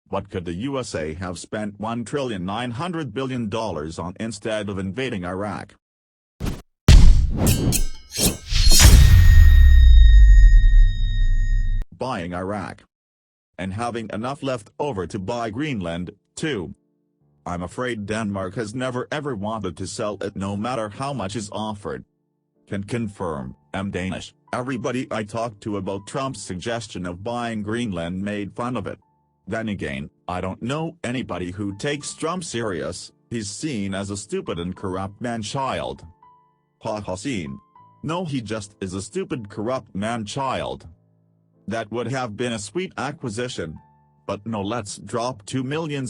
What could the USA have spent $1,900,000,000,000 on instead of invading Iraq? Buying Iraq. And having enough left over to buy Greenland, too. I'm afraid Denmark has never ever wanted to sell it no matter how much is offered. Can confirm, I'm Danish. Everybody I talked to about Trump's suggestion of buying Greenland made fun of it. Then again, I don't know anybody who takes Trump serious. He's seen as a stupid and corrupt man-child. Ha ha seen. No, he just is a stupid corrupt man-child. That would have been a sweet acquisition. But no, let's drop $2 million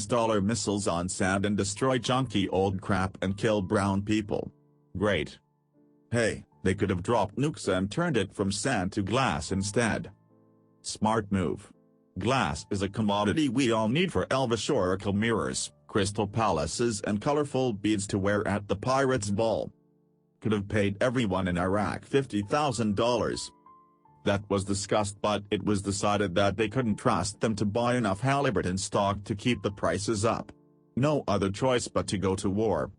missiles on sand and destroy junky old crap and kill brown people. Great. Hey, they could have dropped nukes and turned it from sand to glass instead. Smart move. Glass is a commodity we all need for elvish oracle mirrors, crystal palaces and colorful beads to wear at the Pirates Ball. Could have paid everyone in Iraq $50,000. That was discussed, but it was decided that they couldn't trust them to buy enough Halliburton stock to keep the prices up. No other choice but to go to war.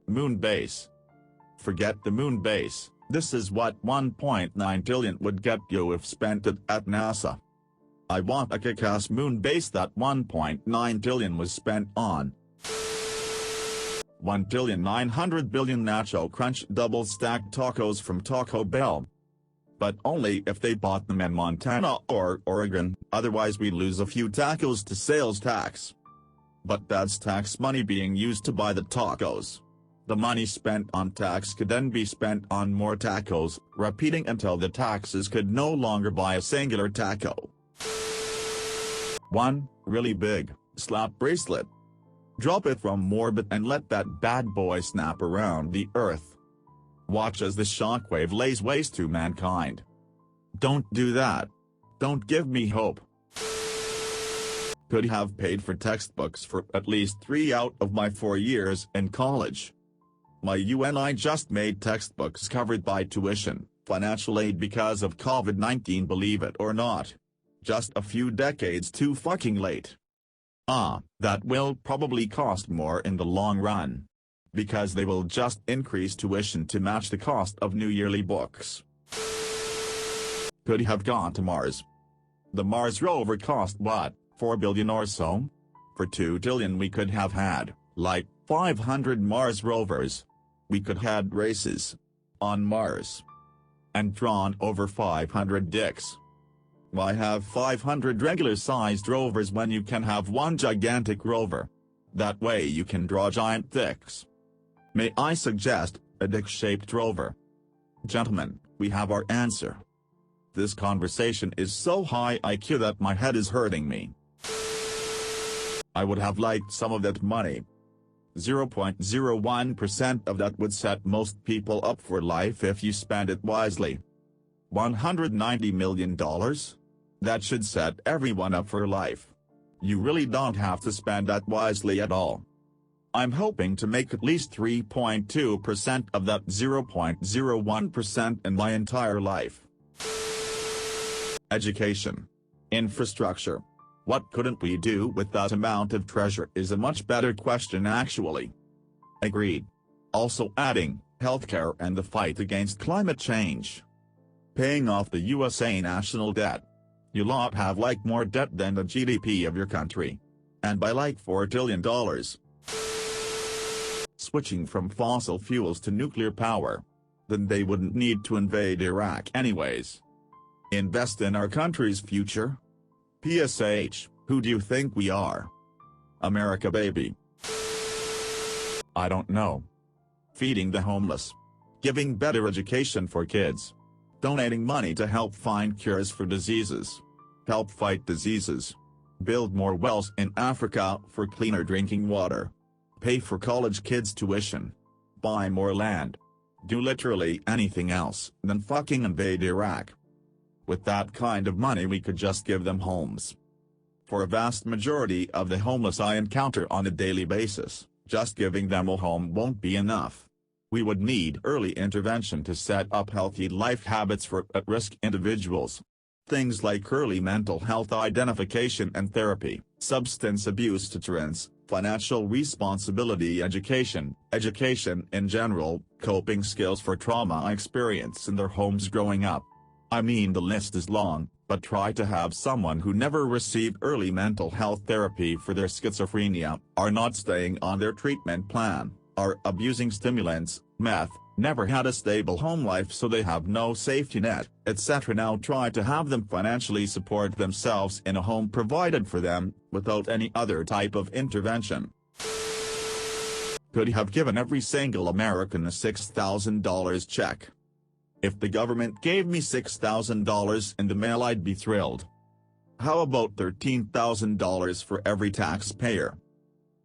Moon base. Forget the moon base. This is what $1.9 billion would get you if spent it at NASA. I want a kick-ass moon base that $1.9 billion was spent on. $1,900,000,000 Nacho Crunch double-stacked tacos from Taco Bell. But only if they bought them in Montana or Oregon, otherwise we lose a few tacos to sales tax. But that's tax money being used to buy the tacos. The money spent on tax could then be spent on more tacos, repeating until the taxes could no longer buy a singular taco. 1. Really big, slap bracelet. Drop it from orbit and let that bad boy snap around the Earth. Watch as the shockwave lays waste to mankind. Don't do that. Don't give me hope. Could have paid for textbooks for at least 3 out of my 4 years in college. My UNI just made textbooks covered by tuition, financial aid because of COVID-19, believe it or not. Just a few decades too fucking late. That will probably cost more in the long run. Because they will just increase tuition to match the cost of new yearly books. Could have gone to Mars. The Mars rover cost what, $4 billion or so? For $2 billion we could have had, like, 500 Mars rovers. We could had races on Mars. And drawn over 500 dicks. Why have 500 regular-sized rovers when you can have one gigantic rover? That way you can draw giant dicks. May I suggest, a dick-shaped rover? Gentlemen, we have our answer. This conversation is so high IQ that my head is hurting me. I would have liked some of that money. 0.01% of that would set most people up for life if you spend it wisely. $190 million? That should set everyone up for life. You really don't have to spend that wisely at all. I'm hoping to make at least 3.2% of that 0.01% in my entire life. Education. Infrastructure. What couldn't we do with that amount of treasure is a much better question actually. Agreed. Also adding, healthcare and the fight against climate change. Paying off the USA national debt. You lot have like more debt than the GDP of your country. And by like $4 trillion. Switching from fossil fuels to nuclear power. Then they wouldn't need to invade Iraq anyways. Invest in our country's future. PSH, who do you think we are? America baby. I don't know. Feeding the homeless. Giving better education for kids. Donating money to help find cures for diseases. Help fight diseases. Build more wells in Africa for cleaner drinking water. Pay for college kids' tuition. Buy more land. Do literally anything else than fucking invade Iraq. With that kind of money we could just give them homes. For a vast majority of the homeless I encounter on a daily basis, just giving them a home won't be enough. We would need early intervention to set up healthy life habits for at-risk individuals. Things like early mental health identification and therapy, substance abuse deterrence, financial responsibility education in general, coping skills for trauma experience in their homes growing up. I mean, the list is long, but try to have someone who never received early mental health therapy for their schizophrenia, are not staying on their treatment plan, are abusing stimulants, meth, never had a stable home life so they have no safety net, etc. Now try to have them financially support themselves in a home provided for them, without any other type of intervention. Could have given every single American a $6,000 check. If the government gave me $6,000 in the mail, I'd be thrilled. How about $13,000 for every taxpayer?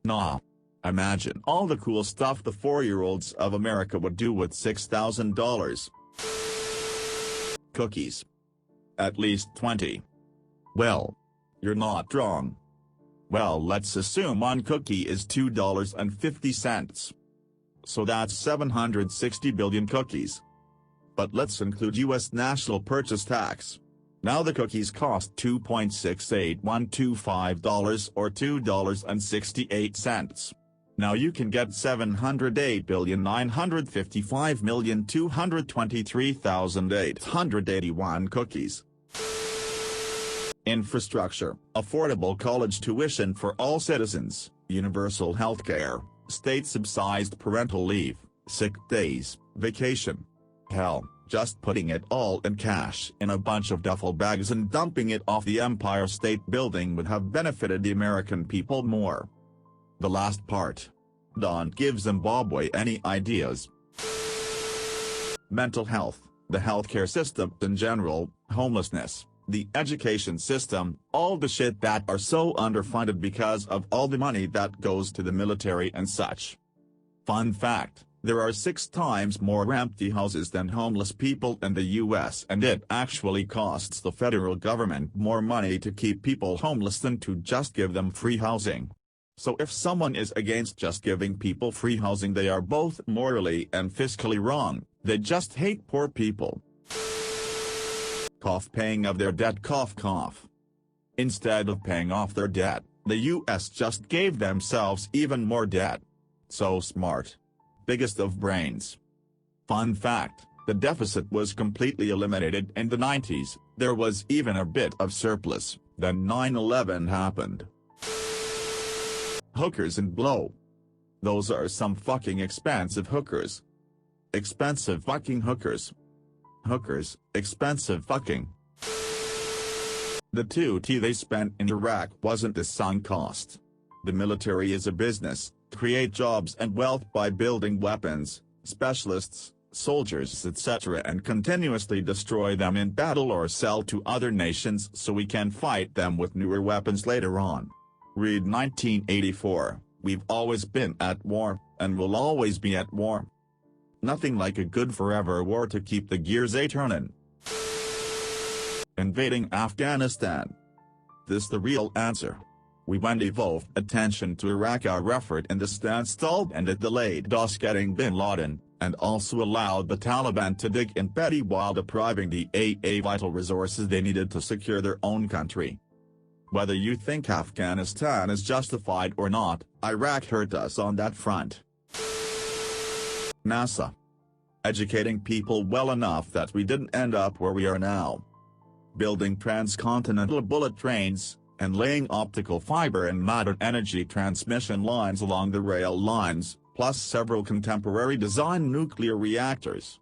Nah. Imagine all the cool stuff the 4-year-olds of America would do with $6,000. Cookies. At least 20. Well, you're not wrong. Well, let's assume one cookie is $2.50. So that's 760 billion cookies. But let's include U.S. national purchase tax. Now the cookies cost $2.68125 or $2.68. Now you can get 708,955,223,881 cookies. Infrastructure, affordable college tuition for all citizens, universal healthcare, state-subsidized parental leave, sick days, vacation. Hell, just putting it all in cash in a bunch of duffel bags and dumping it off the Empire State Building would have benefited the American people more. The last part. Don't give Zimbabwe any ideas. Mental health, the healthcare system in general, homelessness, the education system, all the shit that are so underfunded because of all the money that goes to the military and such. Fun fact, there are 6 times more empty houses than homeless people in the US, and it actually costs the federal government more money to keep people homeless than to just give them free housing. So if someone is against just giving people free housing, they are both morally and fiscally wrong. They just hate poor people. Cough, paying of their debt, cough cough. Instead of paying off their debt, the US just gave themselves even more debt. So smart. Biggest of brains. Fun fact, the deficit was completely eliminated in the 90s, there was even a bit of surplus, then 9/11 happened. Hookers and blow. Those are some fucking expensive hookers. Expensive fucking hookers. Hookers, expensive fucking. The 2T they spent in Iraq wasn't the sunk cost. The military is a business, create jobs and wealth by building weapons, specialists, soldiers etc. and continuously destroy them in battle or sell to other nations so we can fight them with newer weapons later on. Read 1984, we've always been at war, and will always be at war. Nothing like a good forever war to keep the gears a-turnin'. Invading Afghanistan. This the real answer. We went evolved attention to Iraq. Our effort in the stance stalled and it delayed us getting Bin Laden, and also allowed the Taliban to dig in petty while depriving the AA vital resources they needed to secure their own country. Whether you think Afghanistan is justified or not, Iraq hurt us on that front. NASA. Educating people well enough that we didn't end up where we are now. Building transcontinental bullet trains, and laying optical fiber and modern energy transmission lines along the rail lines, plus several contemporary design nuclear reactors.